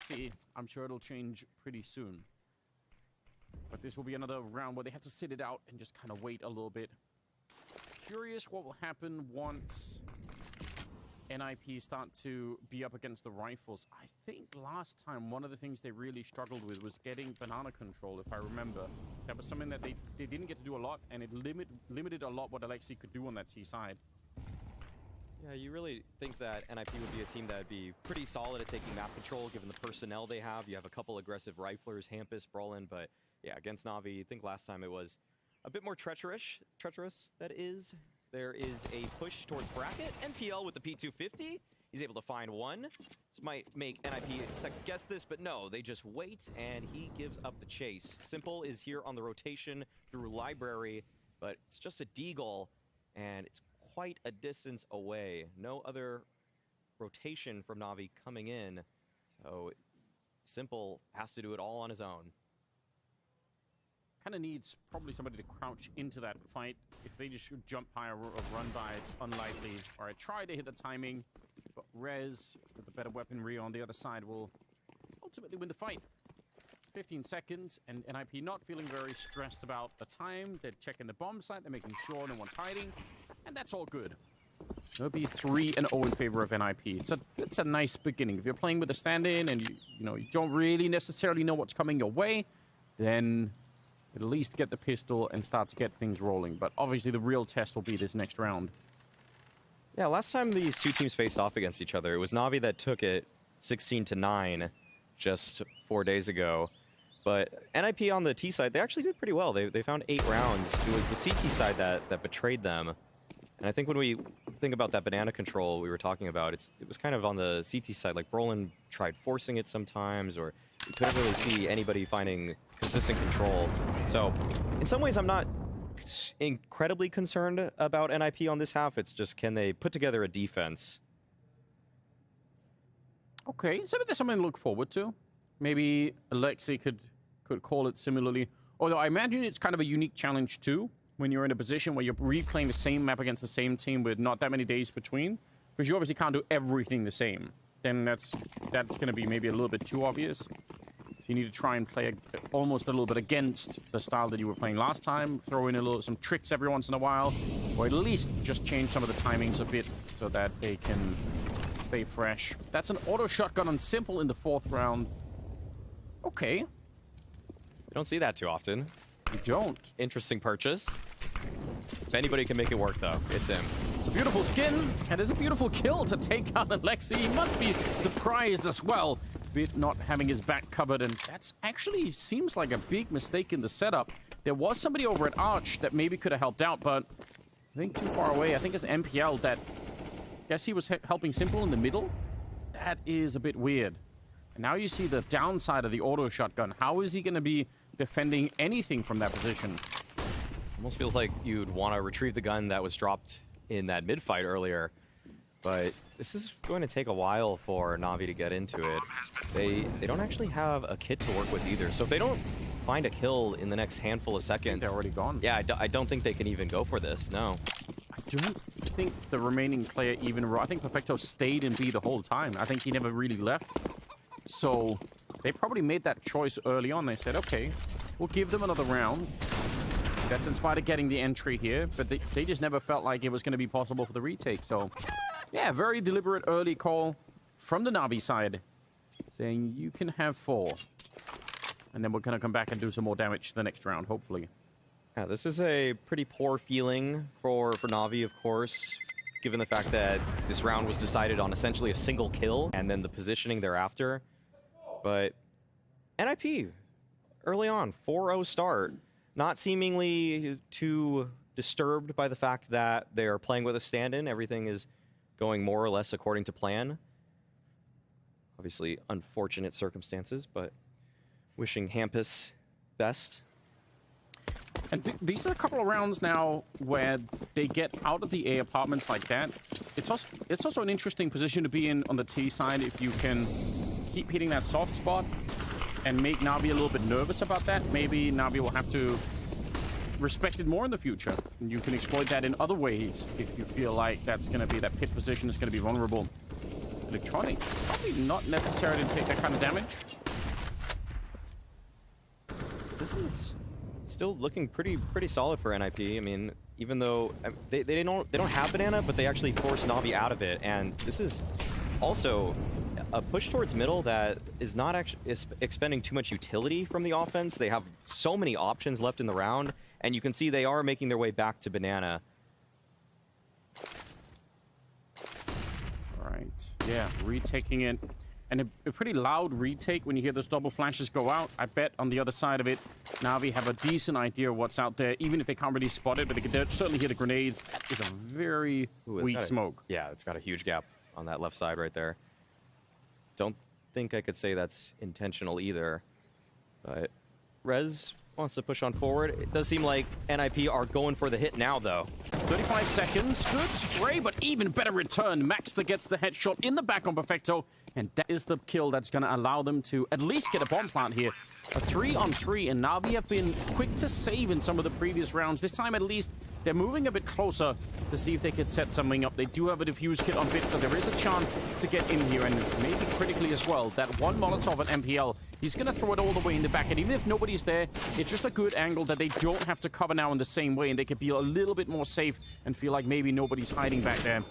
see. I'm sure it'll change pretty soon. But this will be another round where they have to sit it out and just kind of wait a little bit. Curious what will happen once NIP start to be up against the rifles. I think last time one of the things they really struggled with was getting banana control, if I remember. That was something that they didn't get to do a lot, and it limited a lot what Alexi could do on that T side. Yeah, you really think that NIP would be a team that would be pretty solid at taking map control, given the personnel they have. You have a couple aggressive riflers, Hampus, Brolin, but yeah, against NAVI, I think last time it was a bit more treacherous, that is. There is a push towards bracket. NPL with the P250. He's able to find one. This might make NIP second guess this, but no, they just wait, and he gives up the chase. Simple is here on the rotation through library, but it's just a deagle, and it's quite a distance away. No other rotation from Navi coming in, so Simple has to do it all on his own. Kind of needs probably somebody to crouch into that fight. If they just should jump high or run by, it's unlikely. All right, try to hit the timing, but Rez with the better weaponry on the other side will ultimately win the fight. 15 seconds, and NIP not feeling very stressed about the time. They're checking the bomb site, they're making sure no one's hiding, and that's all good. It'll be 3-0 in favor of NIP. It's a nice beginning. If you're playing with a stand-in and you don't really necessarily know what's coming your way, then at least get the pistol and start to get things rolling. But obviously the real test will be this next round. Yeah, last time these two teams faced off against each other, it was Navi that took it 16-9 just 4 days ago. But NIP on the T side, they actually did pretty well. They found 8 rounds. It was the CT side that betrayed them. And I think when we think about that banana control we were talking about, it was kind of on the CT side. Like Brolin tried forcing it sometimes, or you couldn't really see anybody finding consistent control. So in some ways, I'm not incredibly concerned about NIP on this half. It's just, can they put together a defense? Okay, so there's something to look forward to. Maybe Alexi could call it similarly. Although I imagine it's kind of a unique challenge too, when you're in a position where you're replaying the same map against the same team with not that many days between, because you obviously can't do everything the same. Then that's going to be maybe a little bit too obvious. So you need to try and play almost a little bit against the style that you were playing last time, throw in some tricks every once in a while, or at least just change some of the timings a bit so that they can stay fresh. That's an auto shotgun on Simple in the 4th round. Okay. You don't see that too often. You don't. Interesting purchase. If anybody can make it work, though, it's him. It's a beautiful skin, and it's a beautiful kill to take down Alexi. He must be surprised as well with not having his back covered, and that's actually seems like a big mistake in the setup. There was somebody over at Arch that maybe could have helped out, but I think too far away. I think it's MPL that, guess he was helping Simple in the middle. That is a bit weird. And now you see the downside of the auto shotgun. How is he going to be defending anything from that position? Almost feels like you'd want to retrieve the gun that was dropped in that mid-fight earlier. But this is going to take a while for Navi to get into it. They don't actually have a kit to work with either. So if they don't find a kill in the next handful of seconds... They're already gone. Yeah, I don't think they can even go for this, no. I don't think the remaining player even... I think Perfecto stayed in B the whole time. I think he never really left. So they probably made that choice early on. They said, okay, we'll give them another round. That's in spite of getting the entry here, but they just never felt like it was going to be possible for the retake. So, yeah, very deliberate early call from the Navi side, saying you can have 4. And then we're going to come back and do some more damage the next round, hopefully. Yeah, this is a pretty poor feeling for Navi, of course, given the fact that this round was decided on essentially a single kill and then the positioning thereafter. But NIP, early on, 4-0 start. Not seemingly too disturbed by the fact that they are playing with a stand-in. Everything is going more or less according to plan. Obviously, unfortunate circumstances, but wishing Hampus best. And these are a couple of rounds now where they get out of the A apartments like that. It's also an interesting position to be in on the T side if you can keep hitting that soft spot and make Navi a little bit nervous about that. Maybe Navi will have to respect it more in the future. And you can exploit that in other ways if you feel like that's going to be, that pit position is going to be vulnerable. Electronic, probably not necessary to take that kind of damage. This is still looking pretty solid for NIP. I mean, even though they don't have banana, but they actually force Navi out of it, and this is also a push towards middle that is not actually expending too much utility from the offense. They have so many options left in the round, and you can see they are making their way back to banana. All right, yeah, retaking it. And a pretty loud retake when you hear those double flashes go out. I bet on the other side of it, Navi have a decent idea of what's out there, even if they can't really spot it, but they can certainly hear the grenades. That is a very weak smoke. Yeah, it's got a huge gap on that left side right there. Don't think I could say that's intentional either, but Rez wants to push on forward. It does seem like NIP are going for the hit now, though. 35 seconds. Good spray, but even better return. Maxter gets the headshot in the back on Perfecto, and that is the kill that's going to allow them to at least get a bomb plant here. A 3-on-3, and Navi have been quick to save in some of the previous rounds. This time, at least, they're moving a bit closer to see if they could set something up. They do have a defuse kit on bit, so there is a chance to get in here, and maybe critically as well. That one Molotov at MPL, he's going to throw it all the way in the back, and even if nobody's there, it's just a good angle that they don't have to cover now in the same way, and they could be a little bit more safe and feel like maybe nobody's hiding back there.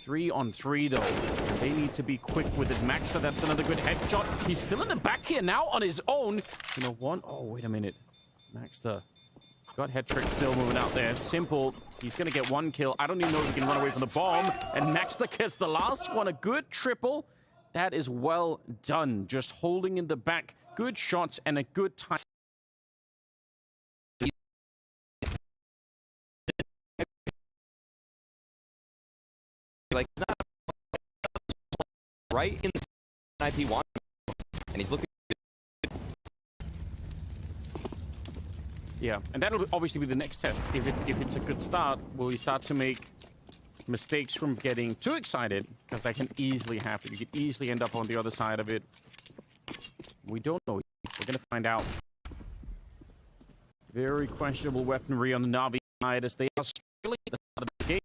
3-on-3 though. They need to be quick with it. Maxter, that's another good headshot. He's still in the back here now on his own. You know, one. Oh, wait a minute. Maxter. He's got Hetrick still moving out there. Simple. He's going to get one kill. I don't even know if he can run away from the bomb. And Maxter gets the last one. A good triple. That is well done. Just holding in the back. Good shots and a good time. Like, right in the IP one, and he's looking good. Yeah, and that'll obviously be the next test. If it's a good start, will he start to make mistakes from getting too excited? Because that can easily happen. You could easily end up on the other side of it. We don't know. We're going to find out. Very questionable weaponry on the Navi side as they are struggling at the start of this game.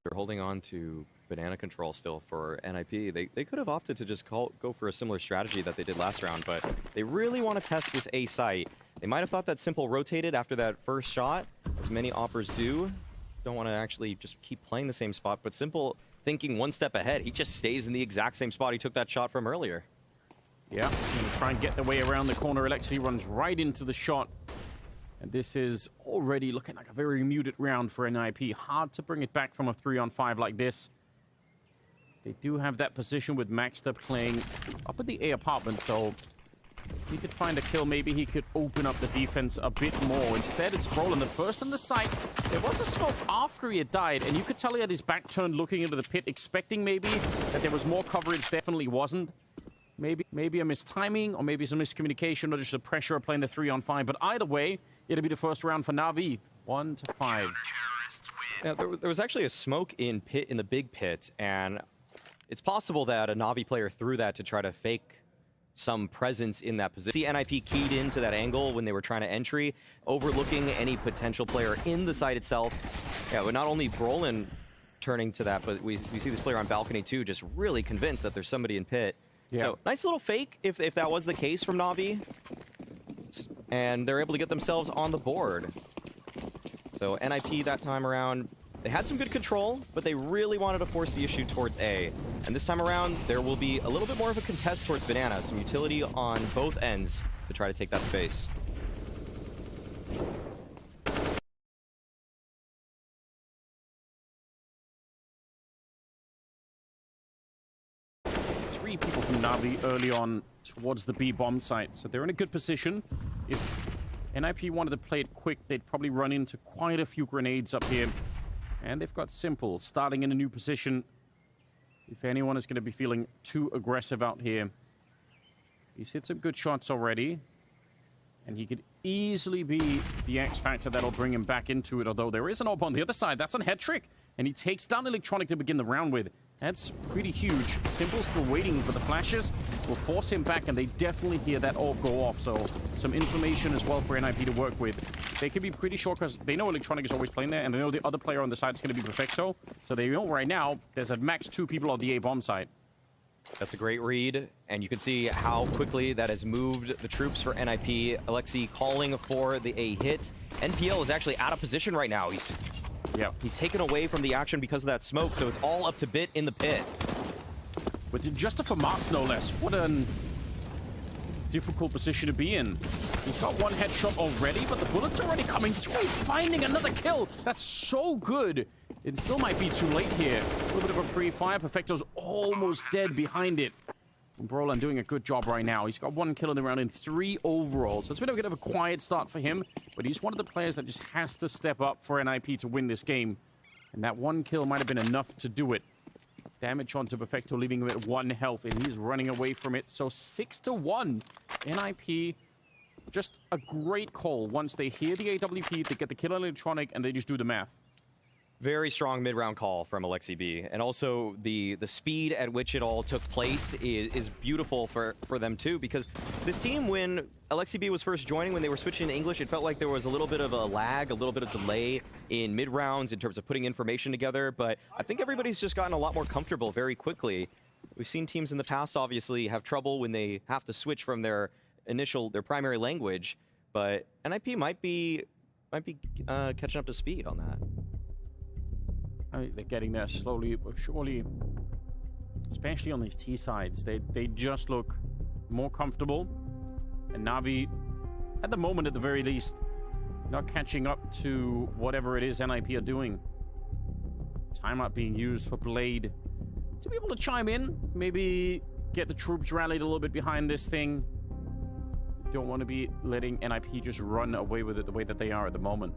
They're holding on to banana control still for NIP. They could have opted to just go for a similar strategy that they did last round, but they really want to test this A site. They might have thought that Simple rotated after that first shot, as many oppers do. Don't want to actually just keep playing the same spot, but Simple thinking one step ahead. He just stays in the exact same spot he took that shot from earlier. Yeah, going to try and get the way around the corner. Alexei runs right into the shot. And this is already looking like a very muted round for NIP. Hard to bring it back from a 3-on-5 like this. They do have that position with Maxter playing up at the A apartment, so if he could find a kill, maybe he could open up the defense a bit more. Instead, it's Brolin, the first on the site. There was a smoke after he had died, and you could tell he had his back turned looking into the pit, expecting maybe that there was more coverage. Definitely wasn't. Maybe a mistiming, or maybe some miscommunication, or just the pressure of playing the 3-on-5. But either way, it'll be the first round for Navi. 1-5. Yeah, there was actually a smoke in the big pit, and it's possible that a Navi player threw that to try to fake some presence in that position. See NIP keyed into that angle when they were trying to entry, overlooking any potential player in the site itself. Yeah, but not only Brolin turning to that, but we see this player on balcony too, just really convinced that there's somebody in pit. Yeah. So nice little fake if that was the case from Navi. And they're able to get themselves on the board. So NIP that time around, they had some good control, but they really wanted to force the issue towards A. And this time around, there will be a little bit more of a contest towards banana. Some utility on both ends to try to take that space. Three people from Navi early on towards the B bomb site, so they're in a good position. If NIP wanted to play it quick, they'd probably run into quite a few grenades up here. And they've got Simple starting in a new position. If anyone is going to be feeling too aggressive out here. He's hit some good shots already. And he could easily be the X factor that'll bring him back into it, although there is an AWP on the other side. That's on Hetrick. And he takes down Electronic to begin the round with. That's pretty huge. Simple still waiting, but the flashes will force him back, and they definitely hear that orb go off. So some information as well for NIP to work with. They can be pretty sure because they know Electronic is always playing there, and they know the other player on the side is going to be Perfecto. So they know right now there's at max 2 people on the A bomb side. That's a great read, and you can see how quickly that has moved the troops for NIP. Alexi calling for the A hit. NPL is actually out of position right now. He's taken away from the action because of that smoke, so it's all up to Bit in the pit. With just a FAMAS, no less. What a difficult position to be in. He's got 1 headshot already, but the bullet's already coming through. He's finding another kill. That's so good. It still might be too late here. A little bit of a pre-fire. Perfecto's almost dead behind it. And Brolan doing a good job right now. He's got 1 kill in the round and 3 overall. So it's been a bit of a quiet start for him, but he's one of the players that just has to step up for NIP to win this game. And that 1 kill might have been enough to do it. Damage onto Perfecto, leaving him at 1 health, and he's running away from it. So 6-1. NIP, just a great call. Once they hear the AWP, they get the kill on Electronic, and they just do the math. Very strong mid-round call from Alexi B. And also the speed at which it all took place is beautiful for them too, because this team, when Alexi B was first joining, when they were switching to English, it felt like there was a little bit of a lag, a little bit of delay in mid-rounds in terms of putting information together, but I think everybody's just gotten a lot more comfortable very quickly. We've seen teams in the past obviously have trouble when they have to switch from their primary language, but NIP might be catching up to speed on that. I mean, they're getting there slowly but surely, especially on these T sides. They just look more comfortable. And Navi, at the moment at the very least, not catching up to whatever it is NIP are doing. Timeout being used for Blade to be able to chime in, maybe get the troops rallied a little bit behind this thing. Don't want to be letting NIP just run away with it the way that they are at the moment.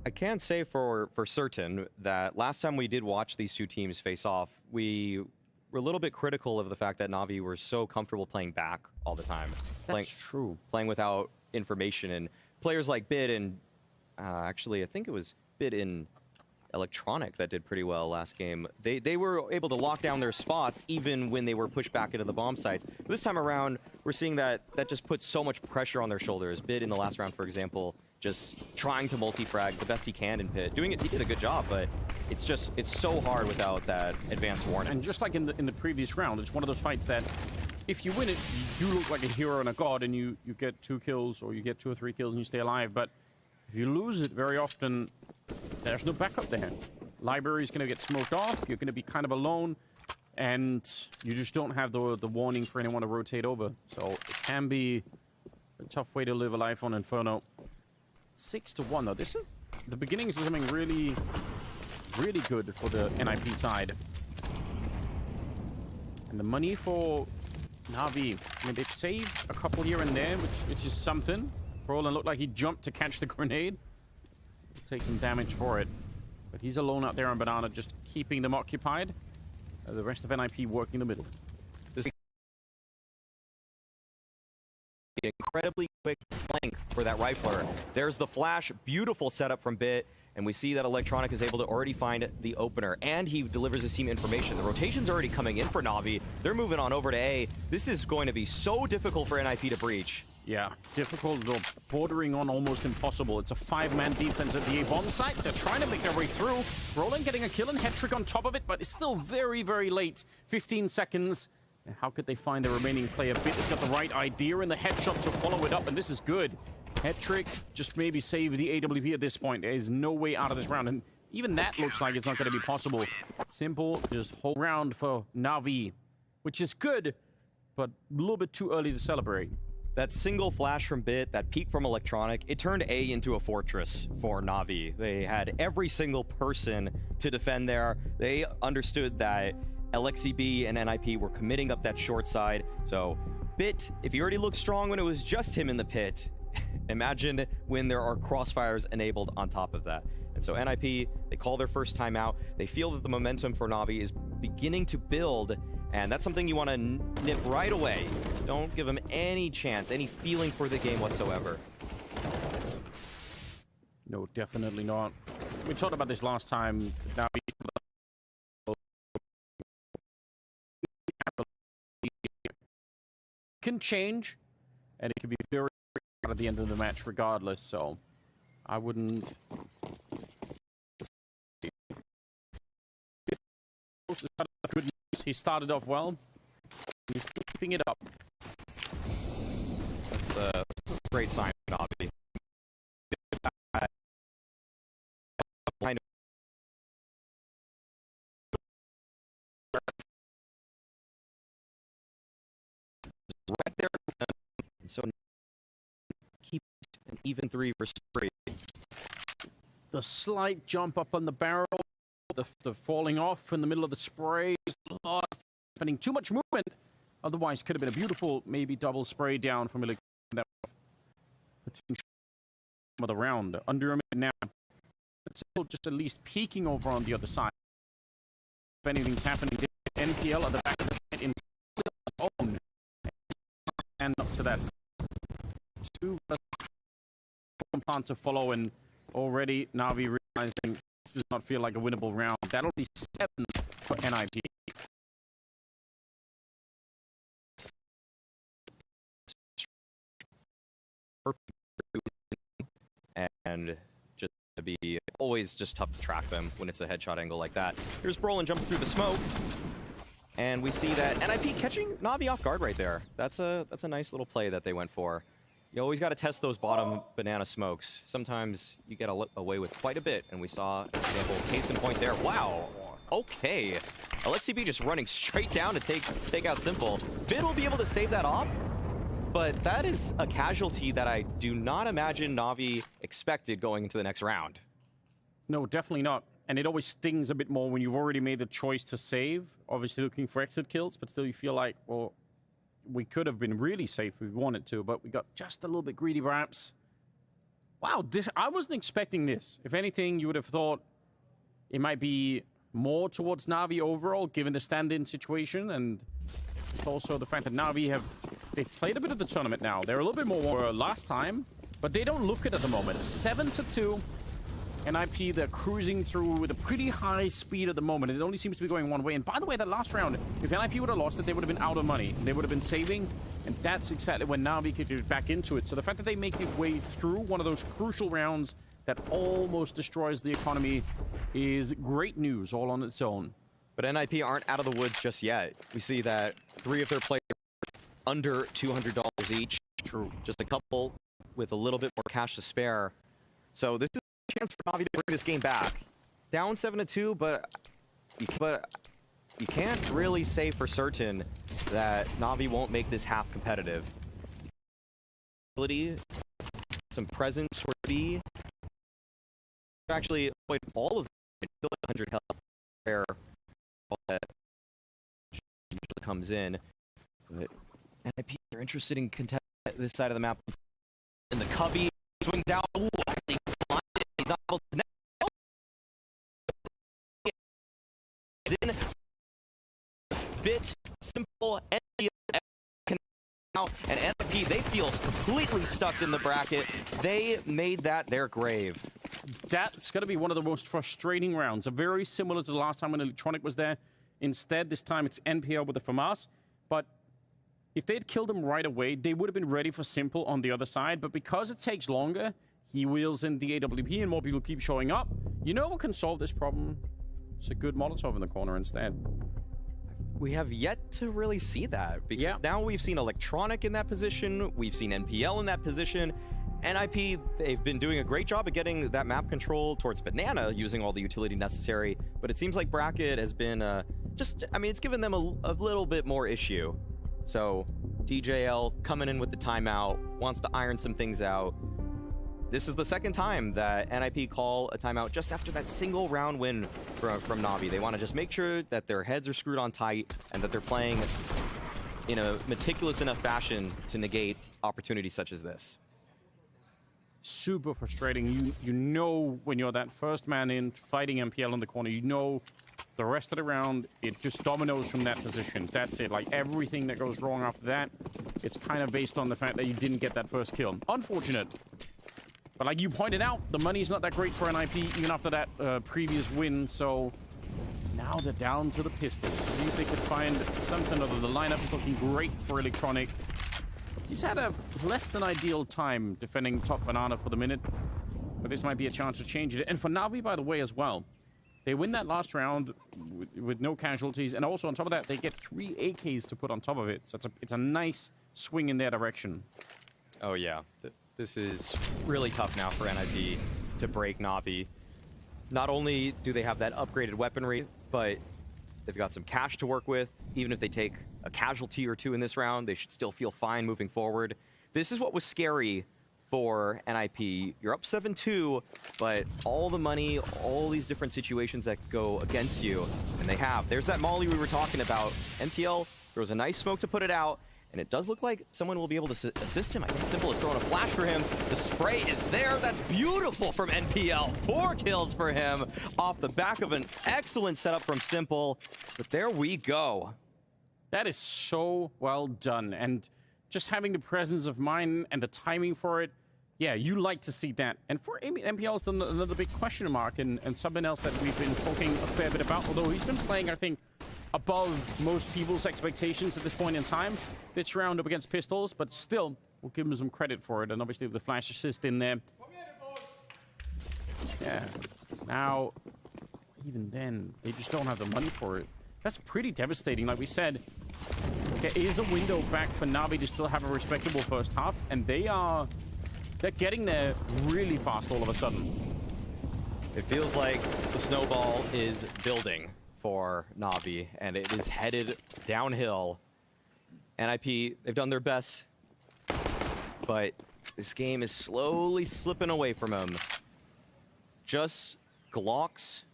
I can't say for certain that last time we did watch these two teams face off, we were a little bit critical of the fact that Navi were so comfortable playing back all the time. That's true. Playing without information, and players like Bid and actually I think it was Bid in Electronic that did pretty well last game. They were able to lock down their spots even when they were pushed back into the bomb sites. But this time around, we're seeing that just puts so much pressure on their shoulders. Bid in the last round, for example, just trying to multi-frag the best he can in pit. Doing it, he did a good job, but it's so hard without that advanced warning. And just like in the previous round, it's one of those fights that if you win it, you do look like a hero and a god, and you get 2 kills, or you get 2 or 3 kills and you stay alive. But if you lose it, very often there's no backup there. Library's going to get smoked off, you're going to be kind of alone, and you just don't have the warning for anyone to rotate over. So it can be a tough way to live a life on Inferno. 6-1 though. This is the beginnings of something really, really good for the NIP side. And the money for Navi, I mean, they've saved a couple here and there, which is something. Brolan looked like he jumped to catch the grenade. Take some damage for it. But he's alone out there on Banana, just keeping them occupied. The rest of NIP working the middle. This incredibly quick flank for that rifler. There's the flash, beautiful setup from Bit, and we see that Electronic is able to already find the opener, and he delivers his team information. The rotation's already coming in for Navi. They're moving on over to A. This is going to be so difficult for NIP to breach. Yeah, difficult, bordering on almost impossible. It's a 5-man defense at the A bomb site. They're trying to make their way through. Roland getting a kill and head trick on top of it, but it's still very, very late. 15 seconds. How could they find the remaining player? Bit has got the right idea in the headshot to follow it up, and this is good. Head trick just maybe save the AWP at this point. There is no way out of this round, and even that looks like it's not going to be possible. Simple, just hold round for Navi, which is good, but a little bit too early to celebrate. That single flash from Bit, that peek from Electronic, it turned A into a fortress for Navi. They had every single person to defend there. They understood that LXCB and NIP were committing up that short side. So Bit, if he already looked strong when it was just him in the pit, imagine when there are crossfires enabled on top of that. And so NIP, they call their first timeout. They feel that the momentum for Navi is beginning to build, and that's something you want to nip right away. Don't give them any chance, any feeling for the game whatsoever. No, definitely not. We talked about this last time. Navi can change, and it can be very hard at the end of the match regardless, so I wouldn't... Good news. He started off well. He's still keeping it up. That's a great sign, Navi. Right there. So keep an even 3 for Spree. The slight jump up on the barrel, the falling off in the middle of the spray, happening. Too much movement. Otherwise, could have been a beautiful, maybe double spray down from that of the round. Under a minute now. It's still just at least peeking over on the other side. If anything's happening, NPL at the back of the set in own. And up to that 2 plan to follow, and already Navi realizing this does not feel like a winnable round. That'll be 7 for NIP. And just to be always just tough to track them when it's a headshot angle like that. Here's Brolin jumping through the smoke. And we see that NIP catching Navi off guard right there. That's a nice little play that they went for. You always got to test those bottom banana smokes. Sometimes you get away with quite a bit, and we saw an example, case in point there. Wow. Okay. AlexiB just running straight down to take out Simple. Bid will be able to save that off, but that is a casualty that I do not imagine Navi expected going into the next round. No, definitely not. And it always stings a bit more when you've already made the choice to save. Obviously looking for exit kills, but still you feel like, well, we could have been really safe if we wanted to, but we got just a little bit greedy perhaps. Wow, I wasn't expecting this. If anything, you would have thought it might be more towards Navi overall, given the stand-in situation, and also the fact that Navi they've played a bit of the tournament now. They're a little bit more last time, but they don't look it at the moment. 7-2. NIP, they're cruising through with a pretty high speed at the moment. It only seems to be going one way. And by the way, that last round, if NIP would have lost it, they would have been out of money. They would have been saving, and that's exactly when Navi could get back into it. So the fact that they make their way through one of those crucial rounds that almost destroys the economy is great news all on its own. But NIP aren't out of the woods just yet. We see that 3 of their players under $200 each. True. Just a couple with a little bit more cash to spare. So this is chance for Navi to bring this game back. Down 7-2, but you can't really say for certain that Navi won't make this half competitive. Some presence for B. Actually, all of them, 100 health there. All that usually comes in. But NIP are interested in contest this side of the map. In the cubby, swings out. Ooh, I think he's not able to in. Bit simple now, and NIP, they feel completely stuck in the bracket. They made that their grave. That's going to be one of the most frustrating rounds. Very similar to the last time when Electronic was there. Instead, this time it's NPL with the FAMAS. But if they'd killed him right away, they would have been ready for Simple on the other side. But because it takes longer, he wheels in the AWP and more people keep showing up. You know what can solve this problem? It's a good Molotov in the corner instead. We have yet to really see that, because now we've seen Electronic in that position, we've seen NPL in that position. NIP, they've been doing a great job of getting that map control towards Banana, using all the utility necessary, but it seems like Bracket has been it's given them a little bit more issue. So DJL coming in with the timeout, wants to iron some things out. This is the second time that NIP call a timeout just after that single round win from Navi. They want to just make sure that their heads are screwed on tight and that they're playing in a meticulous enough fashion to negate opportunities such as this. Super frustrating. You know when you're that first man in fighting NPL in the corner, you know the rest of the round, it just dominoes from that position. That's it. Like everything that goes wrong after that, it's kind of based on the fact that you didn't get that first kill. Unfortunate. But like you pointed out, the money's not that great for NIP even after that previous win, so now they're down to the pistols. See if they could find something other. The lineup is looking great for Electronic. He's had a less than ideal time defending top banana for the minute, but this might be a chance to change it. And for Navi, by the way, as well, they win that last round with no casualties, and also on top of that, they get 3 AKs to put on top of it. So it's a nice swing in their direction. Oh yeah, this is really tough now for NIP to break Navi. Not only do they have that upgraded weaponry, but they've got some cash to work with. Even if they take a casualty or 2 in this round, they should still feel fine moving forward. This is what was scary for NIP. You're up 7-2, but all the money, all these different situations that go against you, and they have. There's that molly we were talking about. NPL throws a nice smoke to put it out, and it does look like someone will be able to assist him. I think Simple is throwing a flash for him. The spray is there. That's beautiful from NPL. 4 kills for him off the back of an excellent setup from Simple. But there we go. That is so well done. And just having the presence of mind and the timing for it, yeah, you like to see that. And for NPL is another big question mark, and something else that we've been talking a fair bit about, although he's been playing, I think, above most people's expectations at this point in time. This round up against Pistols, but still, we'll give him some credit for it. And obviously the flash assist in there. Yeah. Now, even then, they just don't have the money for it. That's pretty devastating. Like we said, there is a window back for Navi to still have a respectable first half, and they're getting there really fast all of a sudden. It feels like the snowball is building for Navi, and it is headed downhill. NIP, they've done their best, but this game is slowly slipping away from them. Just Glocks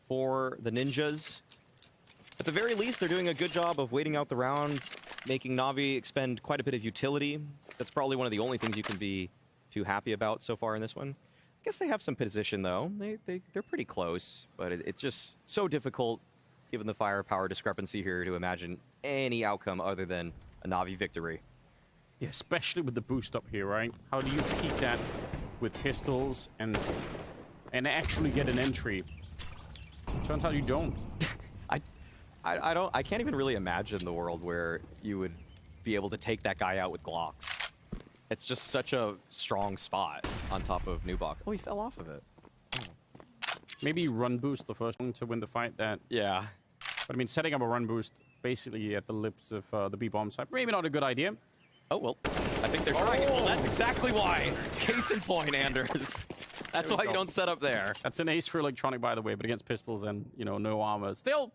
for the Ninjas. At the very least, they're doing a good job of waiting out the round, making Navi expend quite a bit of utility. That's probably one of the only things you can be too happy about so far in this one. I guess they have some position, though. They're pretty close, but it's just so difficult, given the firepower discrepancy here, to imagine any outcome other than a Navi victory. Yeah, especially with the boost up here, right? How do you keep that with pistols and actually get an entry? Turns out you don't. I can't even really imagine the world where you would be able to take that guy out with Glocks. It's just such a strong spot on top of New Box. Oh, he fell off of it. Oh. Maybe run boost the first one to win the fight. Yeah. But I mean, setting up a run boost basically at the lips of the B-bomb side, maybe not a good idea. Oh, well, I think they're trying it. Well, that's exactly why. Case in point, Anders. That's why you don't set up there. That's an ace for Electronic, by the way, but against pistols and, you know, no armor. Still,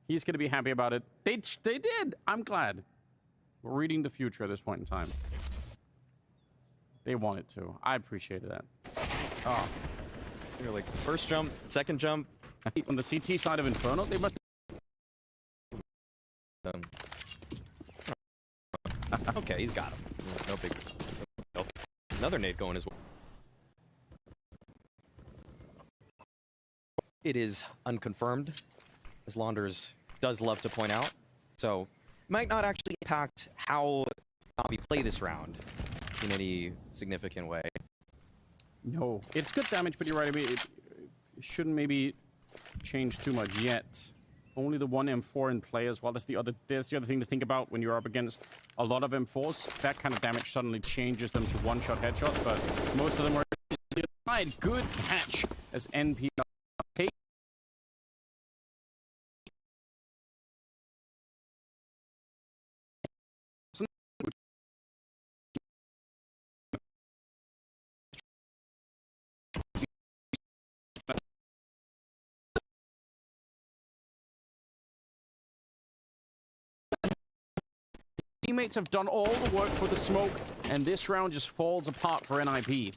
he's going to be happy about it. They did. I'm glad. We're reading the future at this point in time. They wanted to. I appreciated that. Oh. You're like, first jump, second jump. On the CT side of Inferno, they must... Okay, he's got him. No big... Nope. Another nade going as well. It is unconfirmed, as Launders does love to point out. So, might not actually impact how Navi play this round in any significant way. No. It's good damage, but you're right. I mean, it shouldn't maybe change too much yet. Only the one M4 in play as well. That's the other thing to think about when you're up against a lot of M4s. That kind of damage suddenly changes them to one-shot headshots, but most of them are inside. Good catch as NP take. Teammates have done all the work for the smoke, and this round just falls apart for NIP.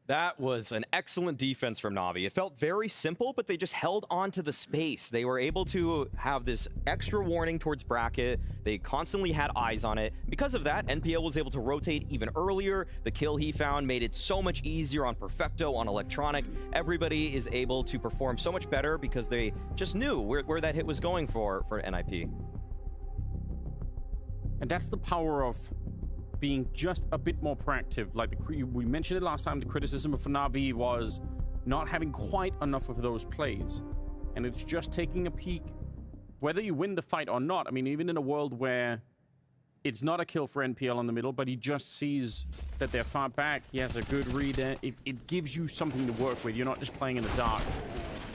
That was an excellent defense from Navi. It felt very simple, but they just held on to the space. They were able to have this extra warning towards bracket. They constantly had eyes on it. Because of that, NPL was able to rotate even earlier. The kill he found made it so much easier on Perfecto, on Electronic. Everybody is able to perform so much better because they just knew where that hit was going for NIP. And that's the power of being just a bit more proactive. Like we mentioned it last time, the criticism of Navi was not having quite enough of those plays. And it's just taking a peek, whether you win the fight or not. I mean, even in a world where It's not a kill for NPL in the middle, but he just sees that they're far back. He has a good read. It gives you something to work with. You're not just playing in the dark.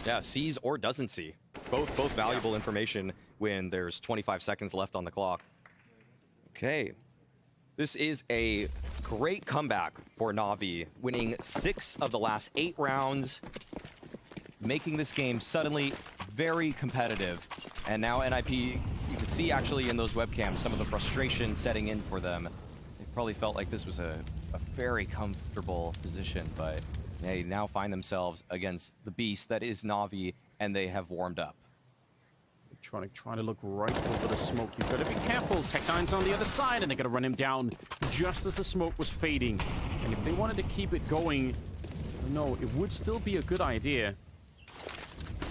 Yeah, sees or doesn't see. Both valuable information when there's 25 seconds left on the clock. Okay. This is a great comeback for NAVI, winning 6 of the last 8 rounds, making this game suddenly very competitive. And now NIP, you can see actually in those webcams some of the frustration setting in for them. They probably felt like this was a very comfortable position, but they now find themselves against the beast that is NAVI, and they have warmed up. Trying to look right over the smoke. You've got to be careful. Tech9's on the other side, and they're going to run him down just as the smoke was fading. And if they wanted to keep it going, no, it would still be a good idea.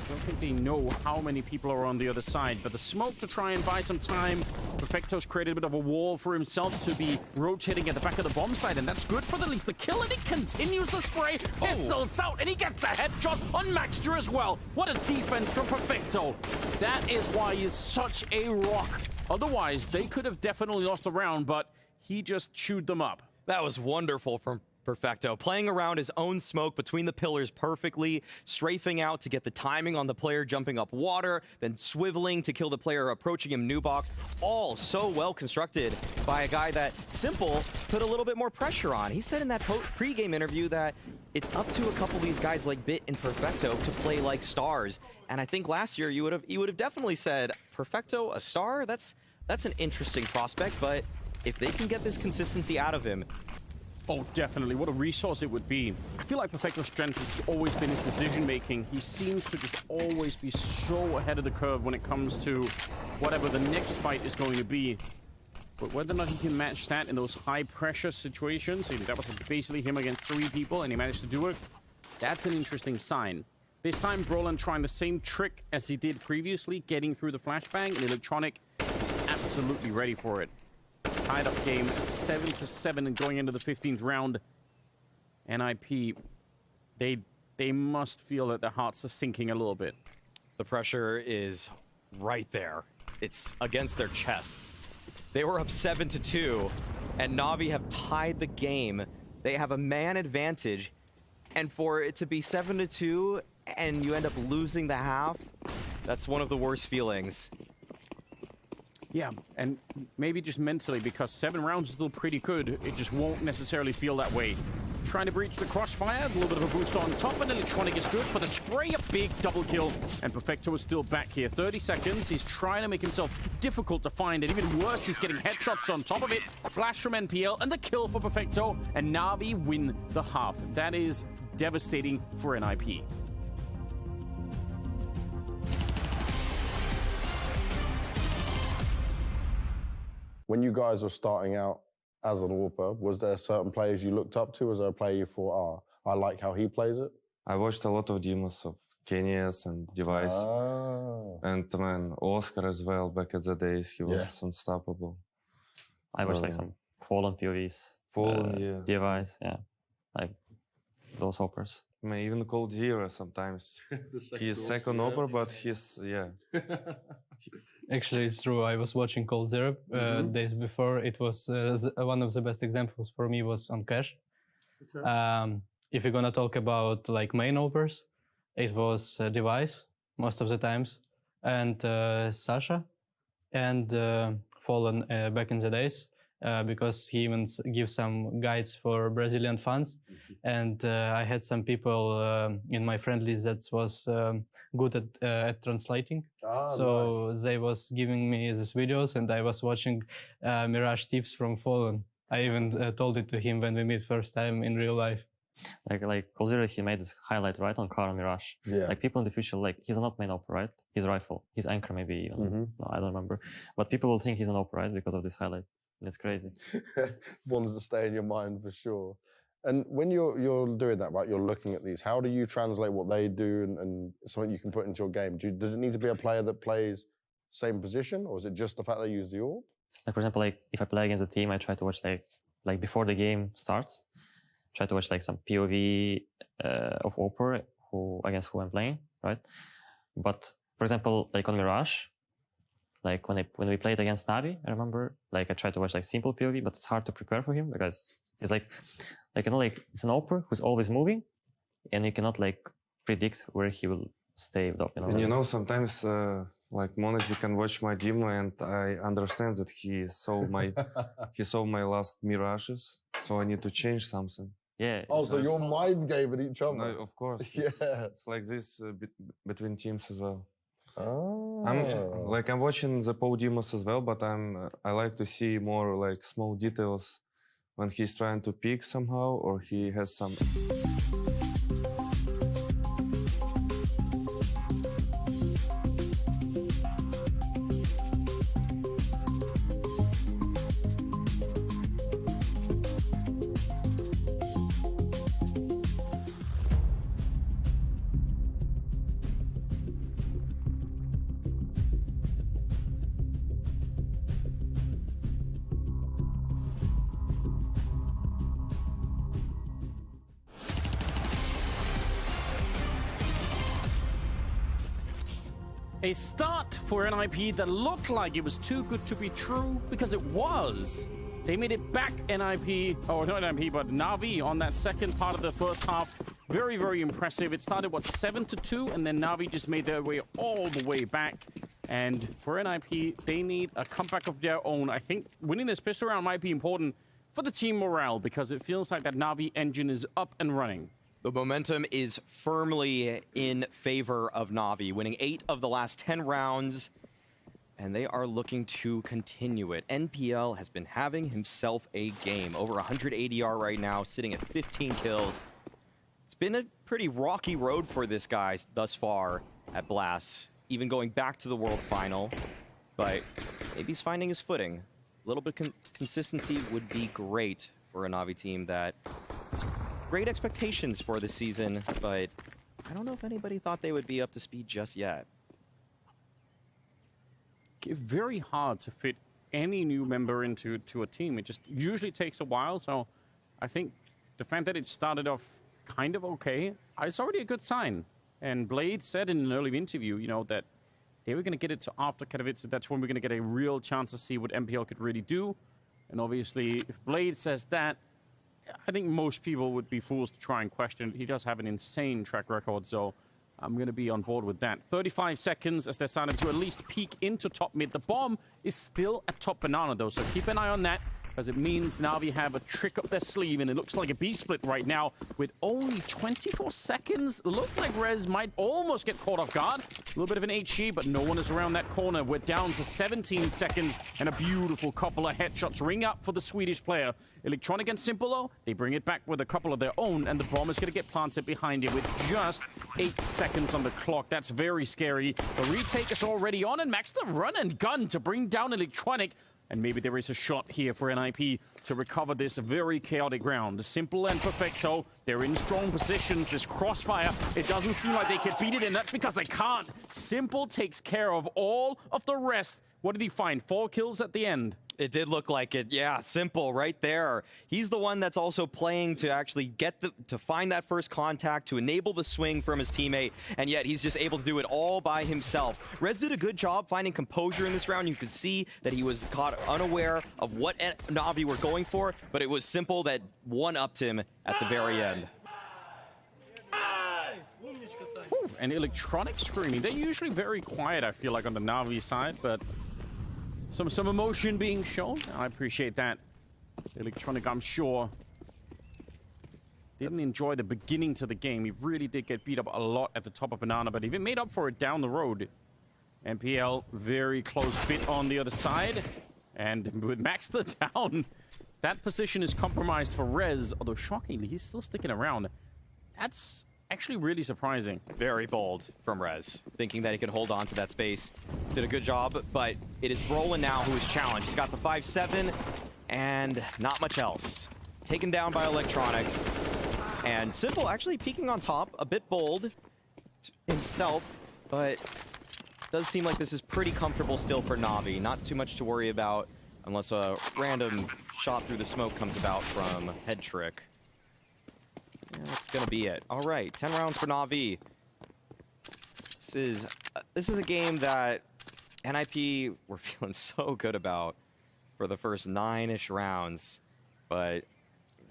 I don't think they know how many people are on the other side, but the smoke to try and buy some time. Perfecto's created a bit of a wall for himself to be rotating at the back of the bomb site, and that's good for at least the kill, and he continues the spray. Pistols out, and he gets the headshot on Maxter as well. What a defense from Perfecto. That is why he is such a rock. Otherwise, they could have definitely lost the round, but he just chewed them up. That was wonderful from Perfecto, playing around his own smoke between the pillars perfectly, strafing out to get the timing on the player jumping up water, then swiveling to kill the player approaching him new box. All so well constructed by a guy that Simple put a little bit more pressure on. He said in that pre-game interview that it's up to a couple of these guys like Bit and Perfecto to play like stars. And I think last year you would have definitely said Perfecto a star. That's an interesting prospect, but if they can get this consistency out of him. Oh, definitely. What a resource it would be. I feel like Perfecto's strength has always been his decision-making. He seems to just always be so ahead of the curve when it comes to whatever the next fight is going to be. But whether or not he can match that in those high-pressure situations, that was basically him against 3 people, and he managed to do it, that's an interesting sign. This time, Brolin trying the same trick as he did previously, getting through the flashbang, and Electronic is absolutely ready for it. Tied up game at 7-7 and going into the 15th round. NIP, they must feel that their hearts are sinking a little bit. The pressure is right there. It's against their chests. They were up 7-2, and NAVI have tied the game. They have a man advantage, and for it to be 7-2 and you end up losing the half, that's one of the worst feelings. Yeah, and maybe just mentally, because 7 rounds is still pretty good, it just won't necessarily feel that way. Trying to breach the crossfire, a little bit of a boost on top, and Electronic is good for the spray, a big double kill, and Perfecto is still back here. 30 seconds, he's trying to make himself difficult to find, and even worse, he's getting headshots on top of it. A flash from NPL, and the kill for Perfecto, and Navi win the half. That is devastating for NIP. When you guys were starting out as an AWPer, was there certain players you looked up to? Was there a player you thought, I like how he plays it? I watched a lot of demos of Kenias and Device. And man, Oscar as well, back at the days, he was unstoppable. I watched like some Fallen POVs. Fallen, yeah. Device, yeah. Like those AWPers. Man, even called Zero sometimes. He's second AWPer, but he's, Actually, it's true. I was watching Cold Zero days before. It was one of the best examples for me was on Cash. Okay. If you're gonna talk about like main AWPers, it was Device most of the times, and Sasha, and Fallen back in the days, because he even gives some guides for Brazilian fans, and I had some people in my friend list that was good at translating. So nice. They was giving me these videos, and I was watching Mirage tips from Fallen. I even told it to him when we meet first time in real life. Like Colzero, he made this highlight right on Car Mirage. Yeah. Like people in the future, like he's not main AWPer, right? He's rifle, he's anchor maybe even. No, I don't remember. But people will think he's an AWPer, right? Because of this highlight. It's crazy. Ones that stay in your mind for sure. And when you're doing that, right, you're looking at these, how do you translate what they do and something you can put into your game? Does it need to be a player that plays same position, or is it just the fact they use the AWP? Like for example, like if I play against a team, I try to watch like before the game starts, try to watch like some POV of AWPer against who I'm playing, right? But for example, like on Mirage, Like when we played against Navi, I remember like I tried to watch like simple POV, but it's hard to prepare for him because he's like you know, like it's an oper who's always moving, and you cannot like predict where he will stay. You know, And you know, sometimes like Monazi can watch my demo, and I understand that he saw my last mirages, so I need to change something. Yeah. Oh, so you're mind gaming each other? No, of course. Yeah. It's like this between teams as well. Oh. I'm watching the Poe demos as well, but I like to see more like small details when he's trying to peek somehow or he has some. A start for NIP that looked like it was too good to be true, because it was. They made it back, NIP, or not NIP, but NAVI on that second part of the first half. Very, very impressive. It started, what, 7-2, and then NAVI just made their way all the way back. And for NIP, they need a comeback of their own. I think winning this pistol round might be important for the team morale, because it feels like that NAVI engine is up and running. The momentum is firmly in favor of Navi, winning 8 of the last 10 rounds, and they are looking to continue it. NPL has been having himself a game. Over 100 ADR right now, sitting at 15 kills. It's been a pretty rocky road for this guy thus far at Blast, even going back to the World Final, but maybe he's finding his footing. A little bit consistency would be great for a Navi team that has great expectations for this season, but I don't know if anybody thought they would be up to speed just yet. It's very hard to fit any new member into a team. It just usually takes a while, so I think the fact that it started off kind of okay, it's already a good sign. And Blade said in an early interview, you know, that they were going to get it to after Katowice. That's when we're going to get a real chance to see what MPL could really do. And obviously, if Blade says that, I think most people would be fools to try and question it. He does have an insane track record, so I'm going to be on board with that. 35 seconds as they're starting to at least peek into top mid. The bomb is still at top banana, though, so keep an eye on that, because it means Navi have a trick up their sleeve, and it looks like a B-split right now with only 24 seconds. Looked like Rez might almost get caught off guard. A little bit of an HE, but no one is around that corner. We're down to 17 seconds, and a beautiful couple of headshots ring up for the Swedish player. Electronic and Simple, though, they bring it back with a couple of their own, and the bomb is going to get planted behind it with just 8 seconds on the clock. That's very scary. The retake is already on, and Max the run and gun to bring down Electronic. And maybe there is a shot here for NIP to recover this very chaotic round. Simple and Perfecto, they're in strong positions. This crossfire, it doesn't seem like they can beat it, and that's because they can't. Simple takes care of all of the rest. What did he find? 4 kills at the end. It did look like it. Yeah, Simple right there. He's the one that's also playing to actually get to find that first contact, to enable the swing from his teammate, and yet he's just able to do it all by himself. Rez did a good job finding composure in this round. You could see that he was caught unaware of what Navi were going for, but it was Simple that one-upped him at the very end. Ooh, and Electronic screaming. They're usually very quiet, I feel like, on the Navi side, but some emotion being shown. I appreciate that. Electronic, I'm sure, didn't enjoy the beginning to the game. He really did get beat up a lot at the top of Banana, but he made up for it down the road. MPL, very close bit on the other side. And with Maxter down, that position is compromised for Rez, although shockingly, he's still sticking around. That's actually really surprising. Very bold from Rez, thinking that he could hold on to that space. Did a good job, but it is Brolin now who is challenged. He's got the 5-7 and not much else. Taken down by Electronic. And Simple actually peeking on top, a bit bold himself, but does seem like this is pretty comfortable still for Navi. Not too much to worry about unless a random shot through the smoke comes about from Head Trick. Yeah, that's gonna be it. All right, 10 rounds for Navi. This is a game that NIP were feeling so good about for the first 9-ish rounds. But,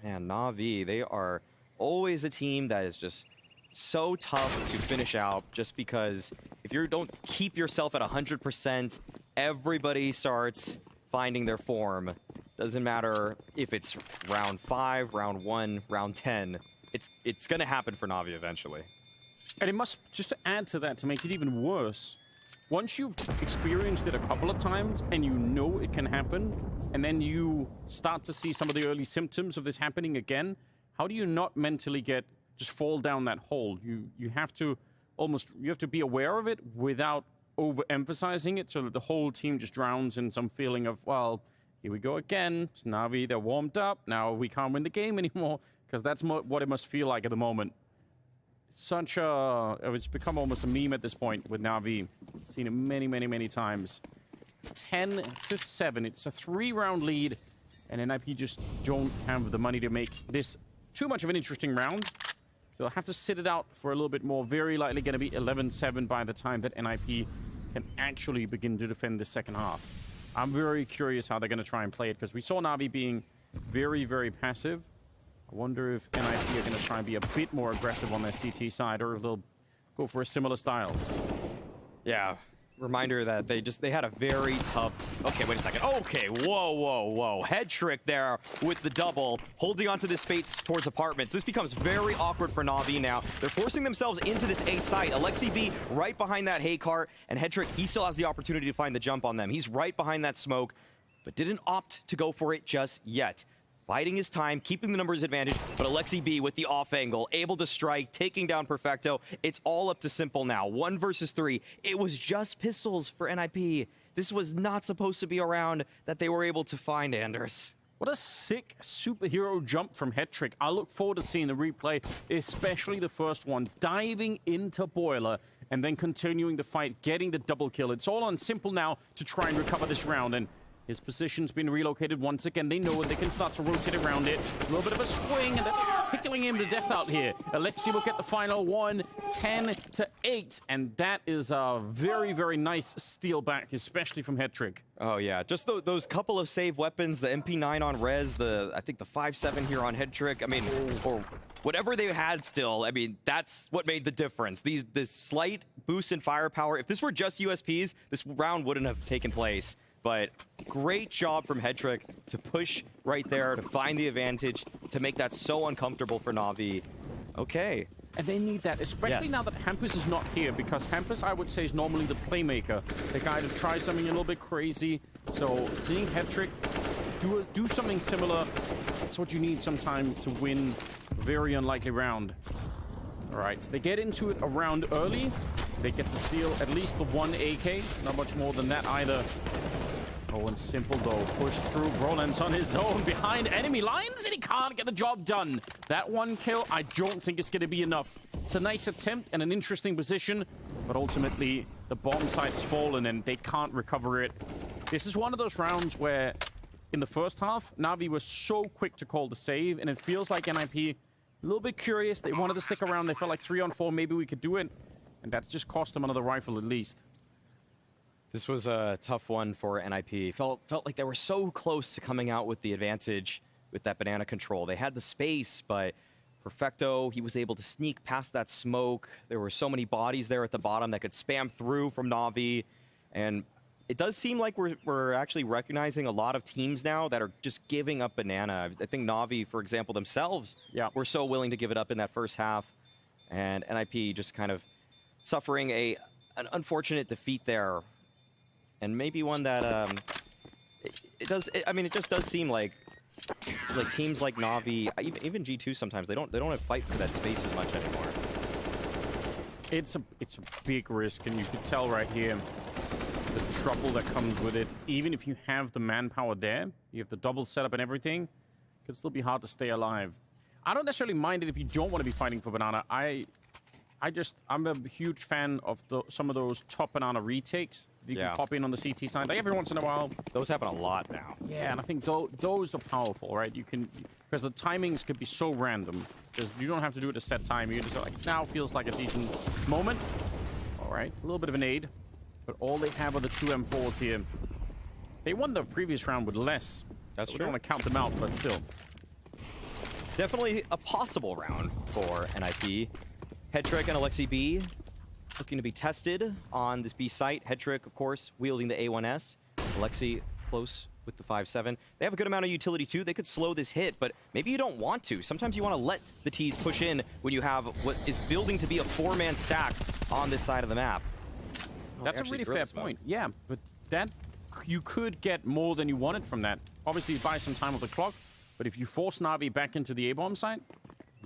man, NAVI, they are always a team that is just so tough to finish out just because if you don't keep yourself at 100%, everybody starts finding their form. Doesn't matter if it's round 5, round 1, round 10. It's going to happen for NAVI eventually. And it must, just to add to that, to make it even worse, once you've experienced it a couple of times and you know it can happen, and then you start to see some of the early symptoms of this happening again, how do you not mentally just fall down that hole? You have to be aware of it without overemphasizing it so that the whole team just drowns in some feeling of, well, here we go again. It's NAVI, they're warmed up. Now we can't win the game anymore, because that's what it must feel like at the moment. It's become almost a meme at this point with NAVI. Seen it many, many, many times. 10-7. It's a 3-round lead, and NIP just don't have the money to make this too much of an interesting round. So they'll have to sit it out for a little bit more. Very likely going to be 11-7 by the time that NIP can actually begin to defend the second half. I'm very curious how they're going to try and play it, because we saw NAVI being very, very passive. I wonder if NIP are going to try and be a bit more aggressive on their CT side, or if they'll go for a similar style. Yeah. Reminder that they had a very tough... Okay, wait a second. Okay, whoa. Head trick there with the double, holding onto this space towards apartments. This becomes very awkward for NAVI now. They're forcing themselves into this A site. Alexi B right behind that hay cart, and head trick, he still has the opportunity to find the jump on them. He's right behind that smoke, but didn't opt to go for it just yet. Biding his time, keeping the numbers advantage, but Alexi B with the off angle, able to strike, taking down Perfecto. It's all up to Simple now. 1 versus 3. It was just pistols for NIP. This was not supposed to be a round that they were able to find, Anders. What a sick superhero jump from Hetrick. I look forward to seeing the replay, especially the first one, diving into Boiler and then continuing the fight, getting the double kill. It's all on Simple now to try and recover this round, and his position's been relocated once again. They know it. They can start to rotate around it. A little bit of a swing, and that's tickling him to death out here. Alexi will get the final one, 10-8, and that is a very, very nice steal back, especially from Hetrick. Oh, yeah. Just those couple of save weapons, the MP9 on Rez, I think the 5.7 here on Hetrick. I mean, or whatever they had still, I mean, that's what made the difference. This slight boost in firepower. If this were just USPs, this round wouldn't have taken place. But great job from Hetrick to push right there, to find the advantage, to make that so uncomfortable for NAVI. Okay. And they need that, especially now that Hampus is not here, because Hampus, I would say, is normally the playmaker, the guy to try something a little bit crazy. So seeing Hetrick do something similar, that's what you need sometimes to win a very unlikely round. All right, they get into it a round early. They get to steal at least the 1 AK, not much more than that either. Oh, and Simple, though, pushed through. Brolan's on his own behind enemy lines, and he can't get the job done. That 1 kill, I don't think it's going to be enough. It's a nice attempt and an interesting position, but ultimately, the bomb site's fallen, and they can't recover it. This is one of those rounds where, in the first half, NAVI was so quick to call the save, and it feels like NIP, a little bit curious. They wanted to stick around. They felt like 3-on-4, maybe we could do it, and that's just cost them another rifle at least. This was a tough one for NIP. Felt like they were so close to coming out with the advantage with that banana control. They had the space, but Perfecto, he was able to sneak past that smoke. There were so many bodies there at the bottom that could spam through from NAVI. And it does seem like we're actually recognizing a lot of teams now that are just giving up banana. I think NAVI, for example, themselves were so willing to give it up in that first half. And NIP just kind of suffering an unfortunate defeat there. And maybe one that it just does seem like teams like NAVI, even G2 sometimes they don't fight for that space as much anymore. It's a big risk, and you can tell right here the trouble that comes with it. Even if you have the manpower there, you have the double setup and everything, it can still be hard to stay alive. I don't necessarily mind it if you don't want to be fighting for banana. I'm a huge fan of some of those top banana retakes. You can pop in on the CT side, like every once in a while. Those happen a lot now. Yeah, and I think those are powerful, right? You can, because the timings could be so random. Because you don't have to do it a set time. You just like, now feels like a decent moment. All right, a little bit of an aid. But all they have are the 2 M4s here. They won the previous round with less. That's We true. don't want to count them out, but still. Definitely a possible round for NIP. Headtrick and Alexi B looking to be tested on this B site. Headtrick, of course, wielding the A1S. Alexi close with the 5-7. They have a good amount of utility too. They could slow this hit, but maybe you don't want to. Sometimes you want to let the T's push in when you have what is building to be a 4-man stack on this side of the map. Oh, That's a really fair point. Yeah, but that you could get more than you wanted from that. Obviously, you buy some time with the clock, but if you force Na'Vi back into the A-bomb site,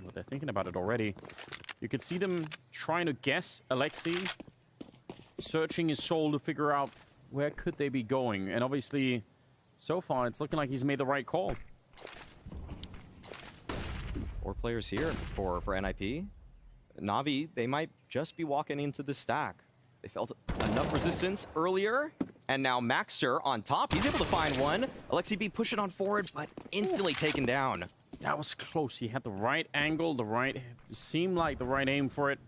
well, they're thinking about it already. You could see them trying to guess Alexi, searching his soul to figure out where could they be going. And obviously, so far, it's looking like he's made the right call. 4 players here for NIP. Na'Vi, they might just be walking into the stack. They felt enough resistance earlier, and now Maxter on top. He's able to find one. Alexi B pushing on forward, but instantly taken down. That was close. He had the right angle, seemed like the right aim for it.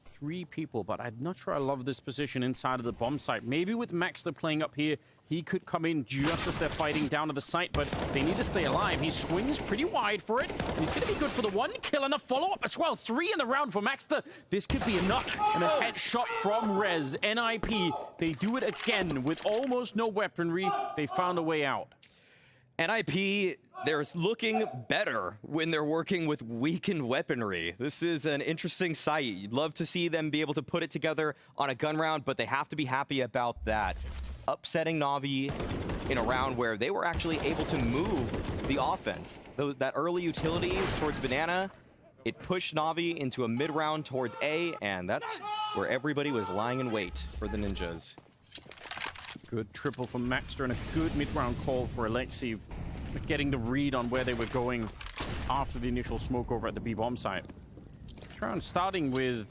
3 people, but I'm not sure I love this position inside of the bomb site. Maybe with Maxter playing up here, he could come in just as they're fighting down to the site, but they need to stay alive. He swings pretty wide for it. He's going to be good for the 1 kill and a follow-up as well. 3 in the round for Maxter. This could be enough. And a headshot from Rez. NIP, they do it again with almost no weaponry. They found a way out. NIP, they're looking better when they're working with weakened weaponry. This is an interesting sight. You'd love to see them be able to put it together on a gun round, but they have to be happy about that. Upsetting Na'Vi in a round where they were actually able to move the offense. That early utility towards Banana, it pushed Na'Vi into a mid-round towards A, and that's where everybody was lying in wait for the Ninjas. Good triple from Maxter and a good mid-round call for Alexi, getting the read on where they were going after the initial smoke over at the B-bomb site. This round starting with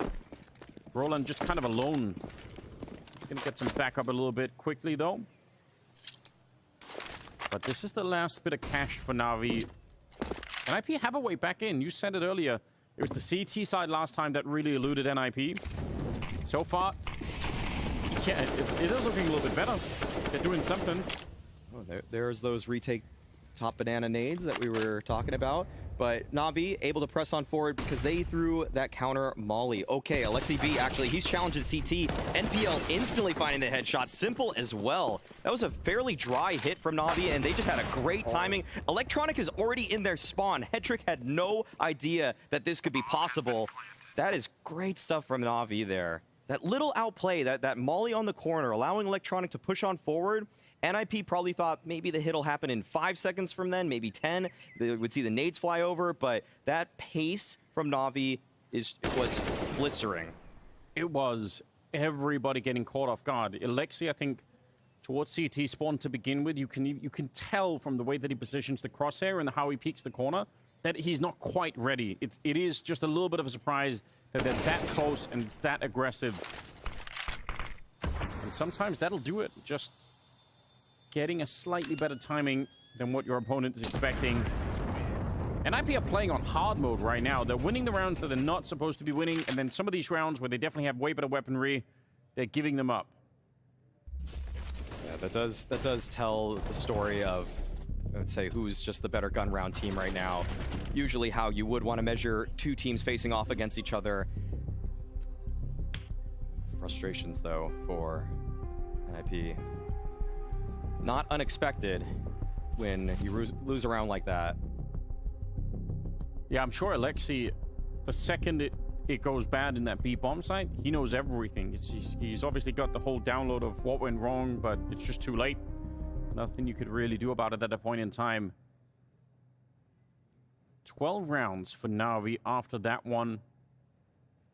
Roland just kind of alone. He's going to get some backup a little bit quickly, though. But this is the last bit of cash for Na'Vi. NIP have a way back in. You said it earlier. It was the CT side last time that really eluded NIP. So far, yeah, it is looking a little bit better. They're doing something. Oh, there's those retake top banana nades that we were talking about. But Na'Vi able to press on forward because they threw that counter molly. Okay, Alexi B, actually, he's challenging CT. NPL instantly finding the headshot. Simple as well. That was a fairly dry hit from Na'Vi, and they just had a great timing. Electronic is already in their spawn. Headtrick had no idea that this could be possible. That is great stuff from Na'Vi there. That little outplay, that molly on the corner, allowing Electronic to push on forward. NIP probably thought maybe the hit will happen in 5 seconds from then, maybe 10. They would see the nades fly over, but that pace from Na'Vi was blistering. It was. Everybody getting caught off guard. Alexi, I think, towards CT spawn to begin with, you can tell from the way that he positions the crosshair and how he peeks the corner that he's not quite ready. It is just a little bit of a surprise that they're that close and it's that aggressive. And sometimes that'll do it. Just getting a slightly better timing than what your opponent is expecting. NIP are playing on hard mode right now. They're winning the rounds that they're not supposed to be winning, and then some of these rounds where they definitely have way better weaponry, they're giving them up. Yeah, that does tell the story of, I would say, who's just the better gun round team right now. Usually how you would want to measure 2 teams facing off against each other. Frustrations, though, for NIP. Not unexpected when you lose a round like that. Yeah, I'm sure Alexi, the second it goes bad in that B bomb site, he knows everything. He's obviously got the whole download of what went wrong, but it's just too late. Nothing you could really do about it at that point in time. 12 rounds for Na'Vi after that one.